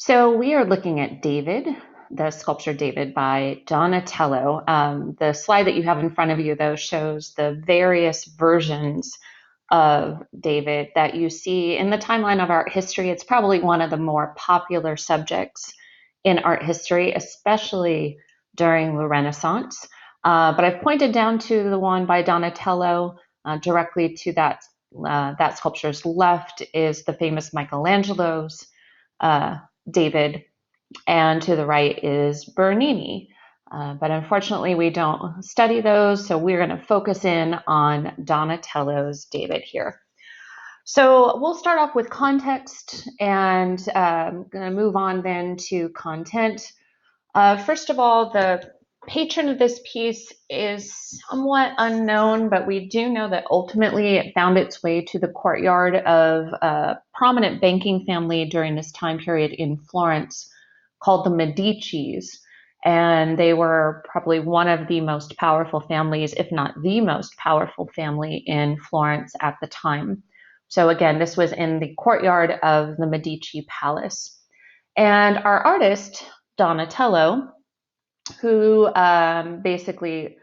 So we are looking at David, the sculpture David by Donatello. The slide that you have in front of you, though, shows the various versions of David that you see in the timeline of art history. It's probably one of the more popular subjects in art history, especially during the Renaissance. But I've pointed down to the one by Donatello. Directly to that sculpture's left is the famous Michelangelo's uh, David, and to the right is Bernini. But unfortunately, we don't study those, so we're going to focus in on Donatello's David here. So we'll start off with context and I'm going to move on then to content. First of all, the patron of this piece is somewhat unknown, but we do know that ultimately it found its way to the courtyard of a prominent banking family during this time period in Florence called the Medicis. And they were probably one of the most powerful families, if not the most powerful family in Florence at the time. So again, this was in the courtyard of the Medici Palace. And our artist, Donatello, who basically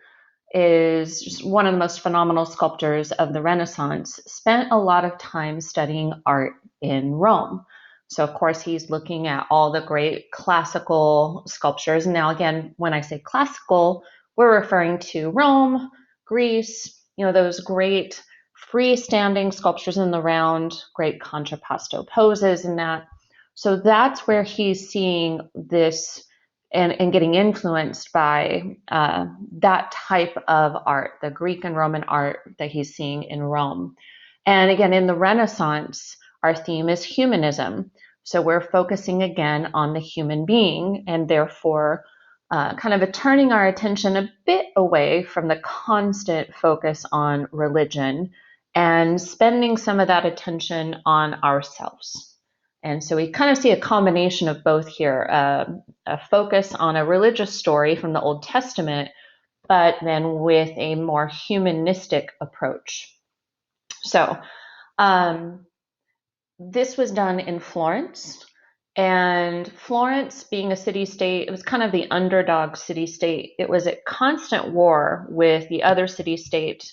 is just one of the most phenomenal sculptors of the Renaissance, spent a lot of time studying art in Rome. So, of course, he's looking at all the great classical sculptures. Now, again, when I say classical, we're referring to Rome, Greece, those great freestanding sculptures in the round, great contrapposto poses and that. So that's where he's seeing this and getting influenced by that type of art, the Greek and Roman art that he's seeing in Rome. And again, in the Renaissance, our theme is humanism. So we're focusing again on the human being and therefore kind of turning our attention a bit away from the constant focus on religion and spending some of that attention on ourselves. And so we kind of see a combination of both here, a focus on a religious story from the Old Testament, but then with a more humanistic approach. So this was done in Florence. And Florence, being a city-state, it was kind of the underdog city-state. It was at constant war with the other city-state,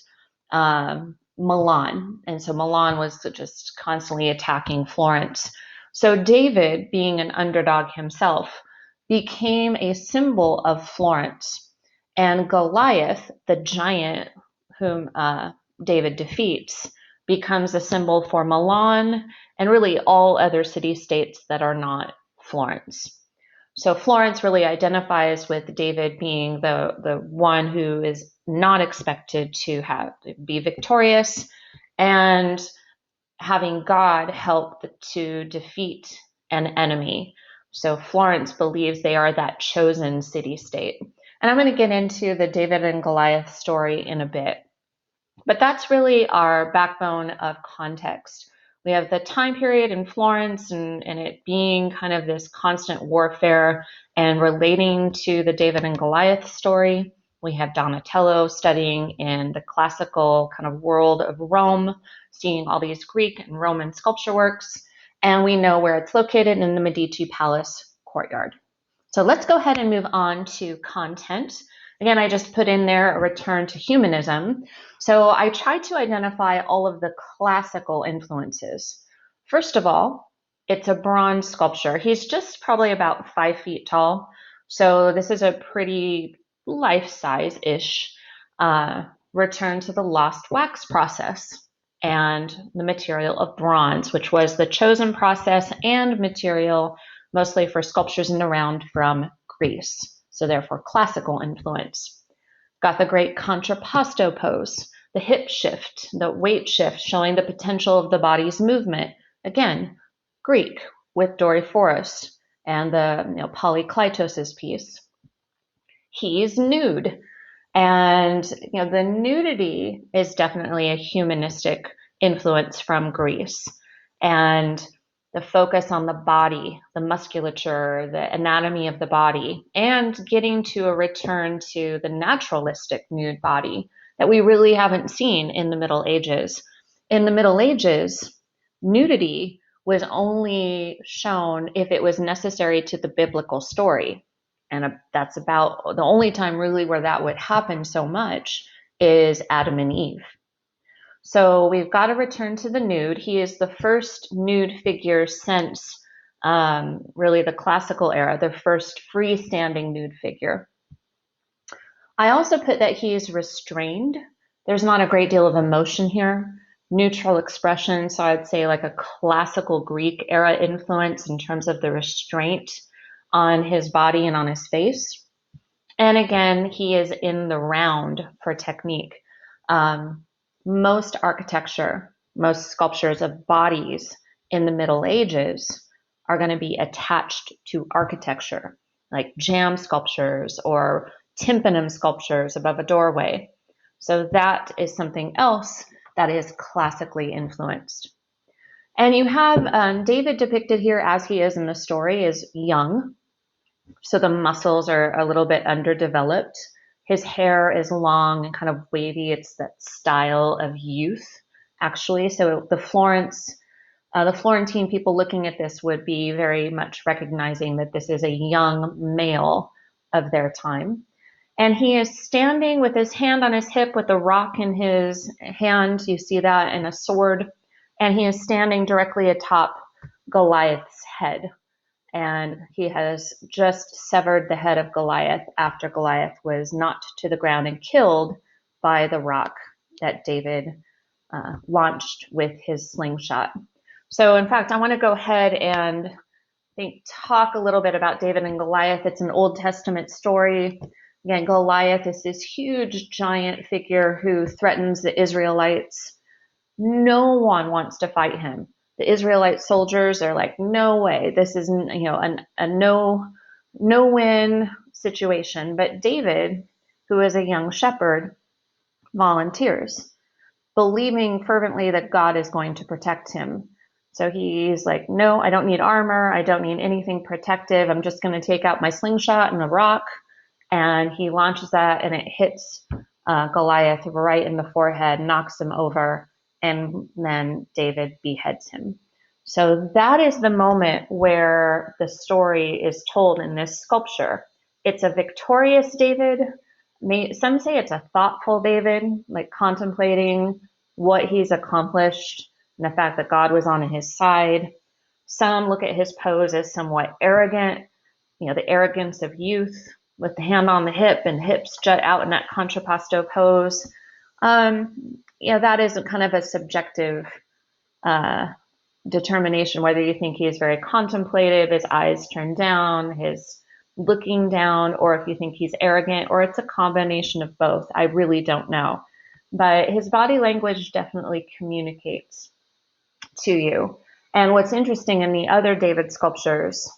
Milan. And so Milan was just constantly attacking Florence. So David, being an underdog himself, became a symbol of Florence. And Goliath, the giant whom David defeats, becomes a symbol for Milan and really all other city-states that are not Florence. So Florence really identifies with David being the one who is not expected to be victorious and having God help to defeat an enemy. So Florence believes they are that chosen city-state. And I'm going to get into the David and Goliath story in a bit. But that's really our backbone of context. We have the time period in Florence and it being kind of this constant warfare and relating to the David and Goliath story. We have Donatello studying in the classical kind of world of Rome, seeing all these Greek and Roman sculpture works. And we know where it's located in the Medici Palace courtyard. So let's go ahead and move on to content. Again, I just put in there a return to humanism. So I tried to identify all of the classical influences. First of all, it's a bronze sculpture. He's just probably about 5 feet tall. So this is a pretty life-size-ish return to the lost wax process and the material of bronze, which was the chosen process and material mostly for sculptures in the round from Greece. So therefore classical influence. Got the great contrapposto pose, the hip shift, the weight shift, showing the potential of the body's movement. Again, Greek with Doryphorus and the Polykleitos' piece. He's nude. And the nudity is definitely a humanistic influence from Greece. And the focus on the body, the musculature, the anatomy of the body, and getting to a return to the naturalistic nude body that we really haven't seen in the Middle Ages. In the Middle Ages, nudity was only shown if it was necessary to the biblical story. And that's about the only time really where that would happen so much is Adam and Eve. So we've got to return to the nude. He is the first nude figure since really the classical era, the first freestanding nude figure. I also put that he's restrained. There's not a great deal of emotion here. Neutral expression, so I'd say like a classical Greek era influence in terms of the restraint on his body and on his face. And again, he is in the round for technique. Most architecture, most sculptures of bodies in the Middle Ages are going to be attached to architecture, like jamb sculptures or tympanum sculptures above a doorway. So that is something else that is classically influenced. And you have David depicted here as he is in the story is young. So the muscles are a little bit underdeveloped. His hair is long and kind of wavy. It's that style of youth, actually. So the Florentine people looking at this would be very much recognizing that this is a young male of their time. And he is standing with his hand on his hip with a rock in his hand. You see that, and a sword. And he is standing directly atop Goliath's head. And he has just severed the head of Goliath after Goliath was knocked to the ground and killed by the rock that David launched with his slingshot. So in fact, I want to go ahead and talk a little bit about David and Goliath. It's an Old Testament story. Again, Goliath is this huge giant figure who threatens the Israelites. No one wants to fight him. The Israelite soldiers are like, no way, this is a no-win situation. But David, who is a young shepherd, volunteers, believing fervently that God is going to protect him. So he's like, no, I don't need armor. I don't need anything protective. I'm just going to take out my slingshot and a rock. And he launches that, and it hits Goliath right in the forehead, knocks him over, and then David beheads him. So that is the moment where the story is told in this sculpture. It's a victorious David. Some say it's a thoughtful David, like contemplating what he's accomplished and the fact that God was on his side. Some look at his pose as somewhat arrogant, the arrogance of youth with the hand on the hip and hips jut out in that contrapposto pose. That is kind of a subjective determination, whether you think he is very contemplative, his eyes turned down, his looking down, or if you think he's arrogant, or it's a combination of both. I really don't know. But his body language definitely communicates to you. And what's interesting in the other David sculptures,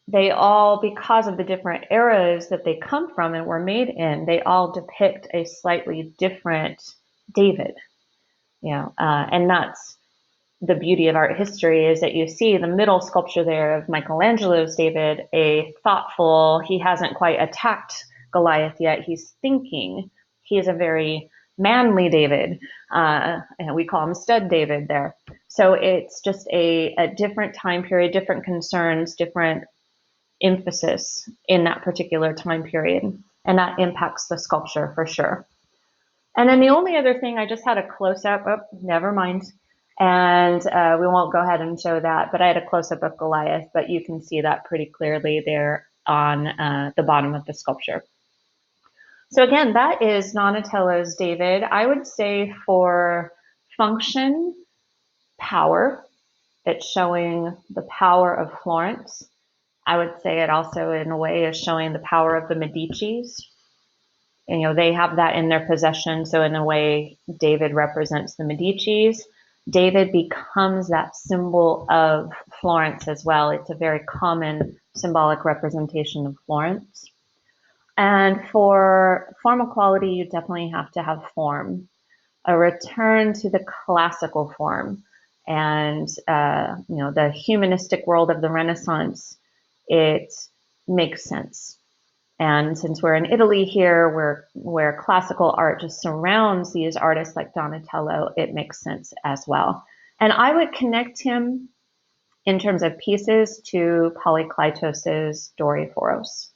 they all, because of the different eras that they come from and were made in, they all depict a slightly different David. And that's the beauty of art history, is that you see the middle sculpture there of Michelangelo's David, a thoughtful, he hasn't quite attacked Goliath yet, he's thinking. He is a very manly David, and we call him Stud David there. So it's just a different time period, different concerns, different emphasis in that particular time period, and that impacts the sculpture for sure. And then the only other thing, I just had a close-up, never mind, and we won't go ahead and show that, but I had a close-up of Goliath, but you can see that pretty clearly there on the bottom of the sculpture. So again, that is Donatello's David. I would say for function, power, it's showing the power of Florence. I would say it also, in a way, is showing the power of the Medicis. And, they have that in their possession. So in a way, David represents the Medicis. David becomes that symbol of Florence as well. It's a very common symbolic representation of Florence. And for formal quality, you definitely have to have form, a return to the classical form. And, the humanistic world of the Renaissance, it makes sense. And since we're in Italy here, where classical art just surrounds these artists like Donatello, it makes sense as well. And I would connect him in terms of pieces to Polykleitos's Doryphoros.